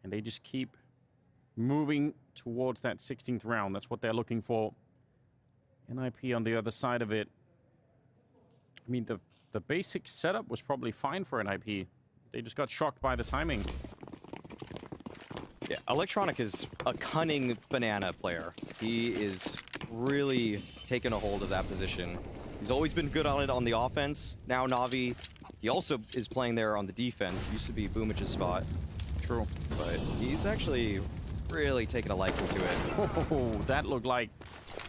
And they just keep moving towards that 16th round. That's what they're looking for. NIP on the other side of it. I mean, the basic setup was probably fine for NIP. They just got shocked by the timing. Yeah, Electronic is a cunning banana player. He is really taking a hold of that position. He's always been good on it on the offense. Now Na'Vi, he also is playing there on the defense. Used to be Boomich's spot. True. But he's actually really taken a liking to it. Oh, that looked like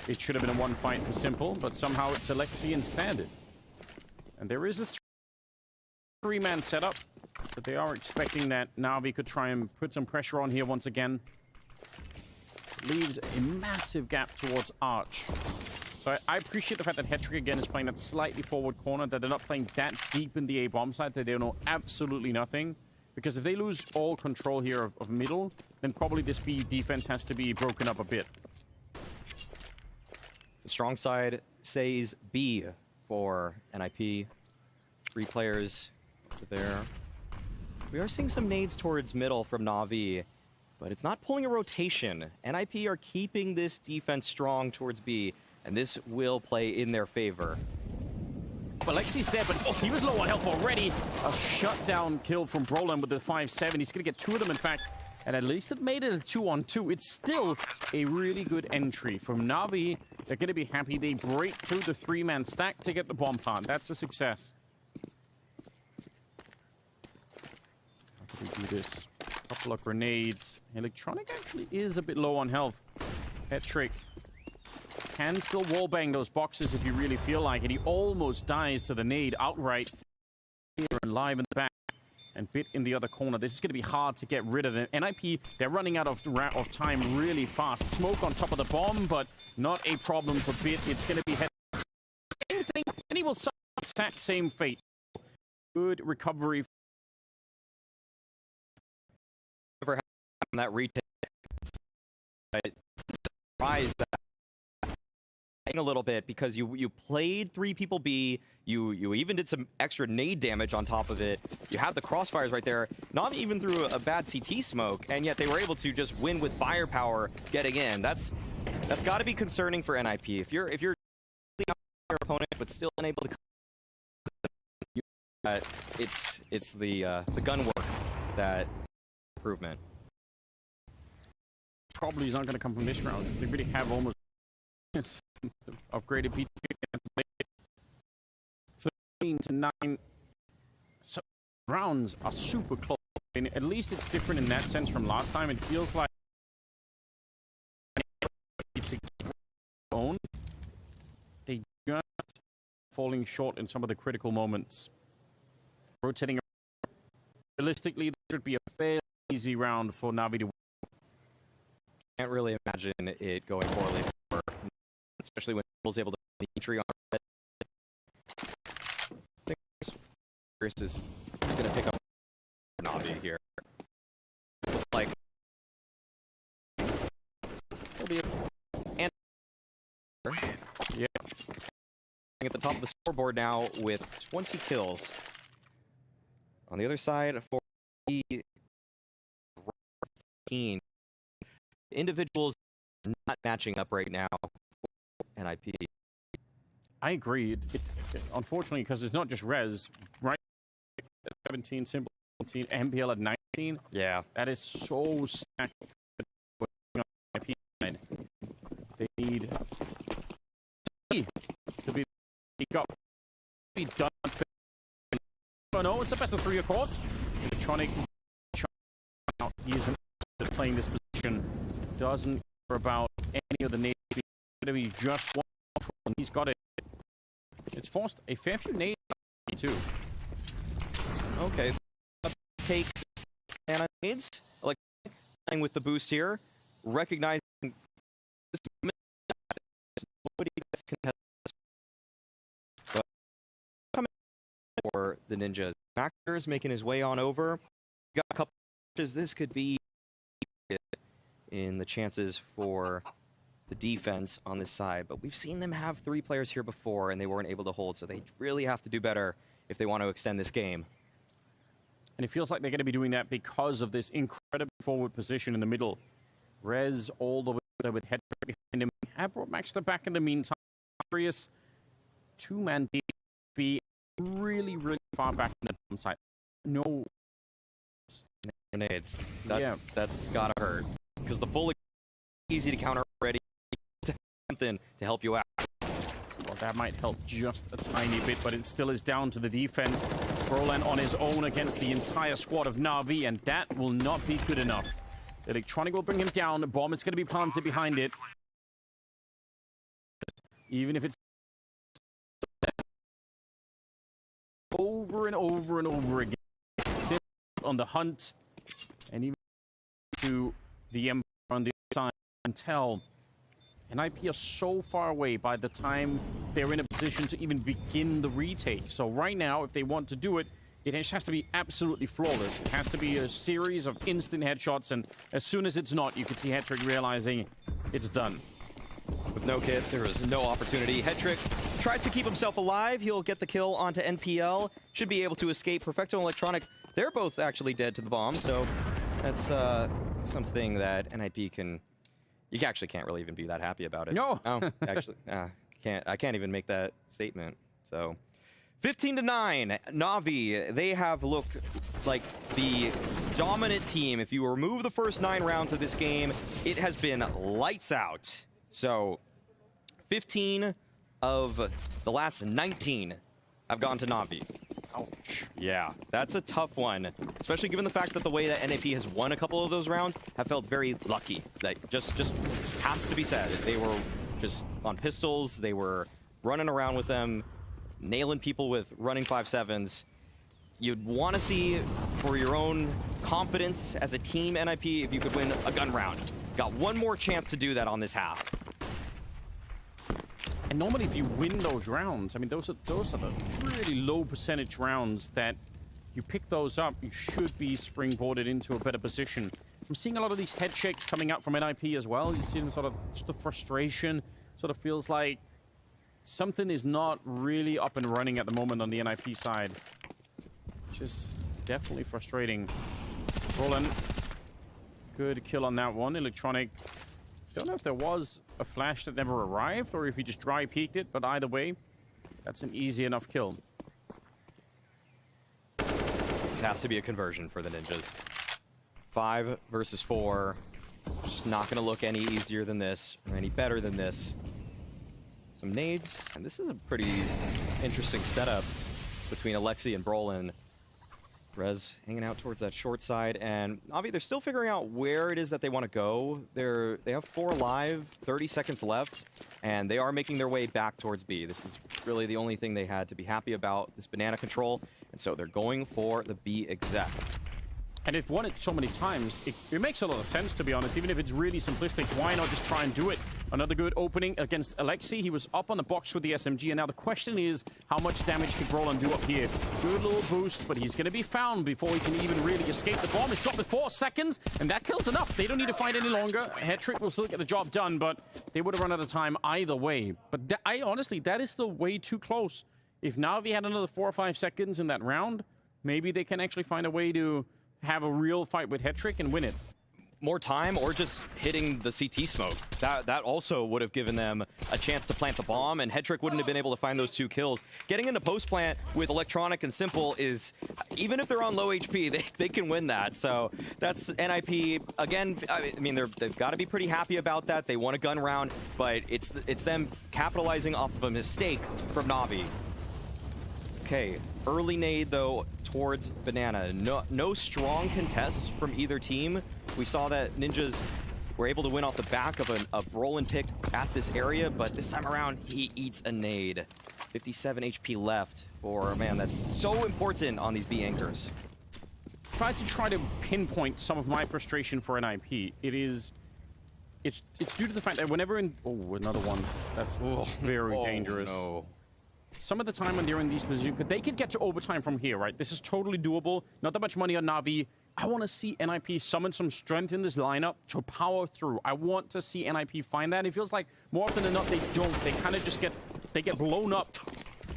it should have been a one fight for Simple, but somehow it's Alexi instead. And there is a three-man setup, but they are expecting that Navi could try and put some pressure on here once again. Leaves a massive gap towards Arch. So I appreciate the fact that Hetrick again is playing that slightly forward corner, that they're not playing that deep in the A bomb side, that they know absolutely nothing. Because if they lose all control here of middle, then probably this B defense has to be broken up a bit. The strong side says B for NIP. 3 players over there. We are seeing some nades towards middle from Na'Vi, but it's not pulling a rotation. NIP are keeping this defense strong towards B, and this will play in their favor. But Alexi's dead, but he was low on health already. A shutdown kill from Brolan with the 5-7. He's going to get 2 of them, in fact. And at least it made it a 2-on-2. It's still a really good entry from Na'Vi. They're going to be happy they break through the 3-man stack to get the bomb plant. That's a success. How do we do this? A couple of grenades. Electronic actually is a bit low on health. Hetrick can still wallbang those boxes if you really feel like it. He almost dies to the nade outright. Here and live in the back. And Bit in the other corner. This is going to be hard to get rid of them. NIP, they're running out of time really fast. Smoke on top of the bomb, but not a problem for Bit. It's going to be same thing, and he will stack same fate. Good recovery. Never had that retake. Surprised that a little bit because you played 3 people B, you even did some extra nade damage on top of it. You have the crossfires right there, not even through a bad CT smoke, and yet they were able to just win with firepower getting in. That's got to be concerning for NIP. If you're your opponent but still unable to, it's the gun work that improvement. Probably is not going to come from this round. They really have almost upgraded P 13 to 9. So rounds are super close. And at least it's different in that sense from last time. It feels like it's own. They just falling short in some of the critical moments. Rotating realistically, there should be a fairly easy round for Navi to win. Can't really imagine it going poorly for, especially when Nipple's able to the entry on red. I think Chris is going to pick up Navi here. Looks like he'll be an yeah. At the top of the scoreboard now with 20 kills. On the other side for the 15 individuals not matching up right now. NIP. I agree. Unfortunately, because it's not just Rez, right? 17, Simple 17, MPL at 19. Yeah. That is so stacked. They need to be done. Oh no, it's the best of 3 accords. Electronic, he isn't playing this position. Doesn't care about any of the Navy. It's going to be just one control, and he's got it. It's forced a fair few nades too. Okay. Take nades. Like playing with the boost here. Recognizing this nobody can have but coming for the ninjas. Actors making his way on over. Got a couple matches. This could be in the chances for the defense on this side, but we've seen them have 3 players here before and they weren't able to hold, so they really have to do better if they want to extend this game. And it feels like they're going to be doing that because of this incredible forward position in the middle. Rez all the way there with head behind him. Have brought Maxter back in the meantime. Curious 2-man DB really far back in the bomb site. No grenades. That's gotta hurt. Because the full easy to counter already to something to help you out. Well, that might help just a tiny bit, but it still is down to the defense. Brolan on his own against the entire squad of Na'Vi, and that will not be good enough. Electronic will bring him down. The bomb is going to be planted behind it. Even if it's over and over and over again. On the hunt. And even to the Empire on the other side until NIP are so far away by the time they're in a position to even begin the retake. So right now, if they want to do it, it has to be absolutely flawless. It has to be a series of instant headshots, and as soon as it's not, you can see Hetrick realizing it's done. With no kit, there is no opportunity. Hetrick tries to keep himself alive. He'll get the kill onto NPL. Should be able to escape. Perfecto and Electronic, they're both actually dead to the bomb, so that's something that NIP can... You actually can't really even be that happy about it. No. Oh, actually, I can't even make that statement. So, 15-9, Navi. They have looked like the dominant team. If you remove the first 9 rounds of this game, it has been lights out. So, 15 of the last 19 have gone to Navi. Ouch. Yeah, that's a tough one, especially given the fact that the way that NAP has won a couple of those rounds have felt very lucky. Like, just has to be said. They were just on pistols, they were running around with them, nailing people with running 5.7s. You'd want to see, for your own confidence as a team, NIP, if you could win a gun round. Got one more chance to do that on this half. And normally if you win those rounds, I mean, those are the really low percentage rounds that you pick those up, you should be springboarded into a better position. I'm seeing a lot of these head shakes coming out from NIP as well. You're seeing sort of just the frustration. Sort of feels like something is not really up and running at the moment on the NIP side. Which is definitely frustrating. Roland, good kill on that one. Electronic, don't know if there was a flash that never arrived or if he just dry peeked it, but either way, that's an easy enough kill. This has to be a conversion for the Ninjas. 5 versus 4. Just not going to look any easier than this or any better than this. Some nades, and this is a pretty interesting setup between Alexi and Brolin. Rez hanging out towards that short side, and Navi, they're still figuring out where it is that they want to go. They have 4 alive, 30 seconds left, and they are making their way back towards B. This is really the only thing they had to be happy about, this banana control, and so they're going for the B exec. And if won it so many times, it makes a lot of sense, to be honest. Even if it's really simplistic, why not just try and do it? Another good opening against Alexi. He was up on the box with the SMG, and now the question is, how much damage can Brolin do up here? Good little boost, but he's going to be found before he can even really escape. The bomb is dropped with 4 seconds, and that kills enough. They don't need to fight any longer. Hetrick will still get the job done, but they would have run out of time either way. But honestly, that is still way too close. If Navi had another 4 or 5 seconds in that round, maybe they can actually find a way to have a real fight with Hetrick and win it. More time or just hitting the CT smoke. That also would have given them a chance to plant the bomb, and Hetrick wouldn't have been able to find those 2 kills. Getting into post plant with Electronic and Simple is, even if they're on low HP, they can win that. So that's NIP. Again, I mean, they've got to be pretty happy about that. They won a gun round, but it's them capitalizing off of a mistake from Navi. Okay, early nade though towards Banana. No strong contests from either team. We saw that Ninjas were able to win off the back of a Brolin pick at this area, but this time around he eats a nade. 57 HP left for a man that's so important on these B anchors. If I had to try to pinpoint some of my frustration for NIP, it's due to the fact that whenever another one. That's very dangerous. No. Some of the time when they're in these positions, but they could get to overtime from here, right? This is totally doable. Not that much money on Navi. I want to see NIP summon some strength in this lineup to power through. I want to see NIP find that. It feels like more often than not they don't. They kind of just get blown up.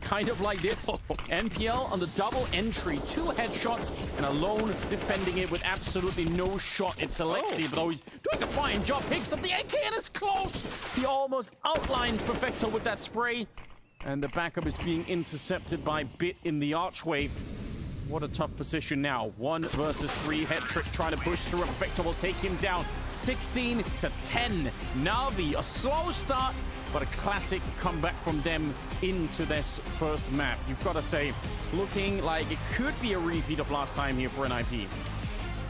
Kind of like this. NPL on the double entry. 2 headshots and alone defending it with absolutely no shot. It's Alexi, but he's doing a fine job. Picks up the AK and it's close. He almost outlines Perfecto with that spray. And the backup is being intercepted by Bit in the archway. What a tough position now. 1 versus 3. Hetrick trying to push through. Perfecto will take him down. 16-10. Navi, a slow start, but a classic comeback from them into this first map. You've got to say, looking like it could be a repeat of last time here for NIP.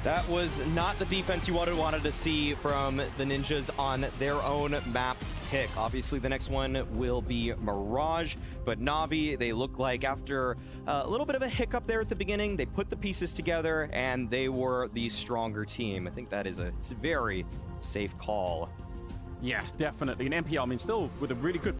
That was not the defense you wanted to see from the Ninjas on their own map pick. Obviously, the next one will be Mirage, but Navi, they look like after a little bit of a hiccup there at the beginning, they put the pieces together and they were the stronger team. I think that is a very safe call. Yeah, definitely. And NPL, I mean, still with a really good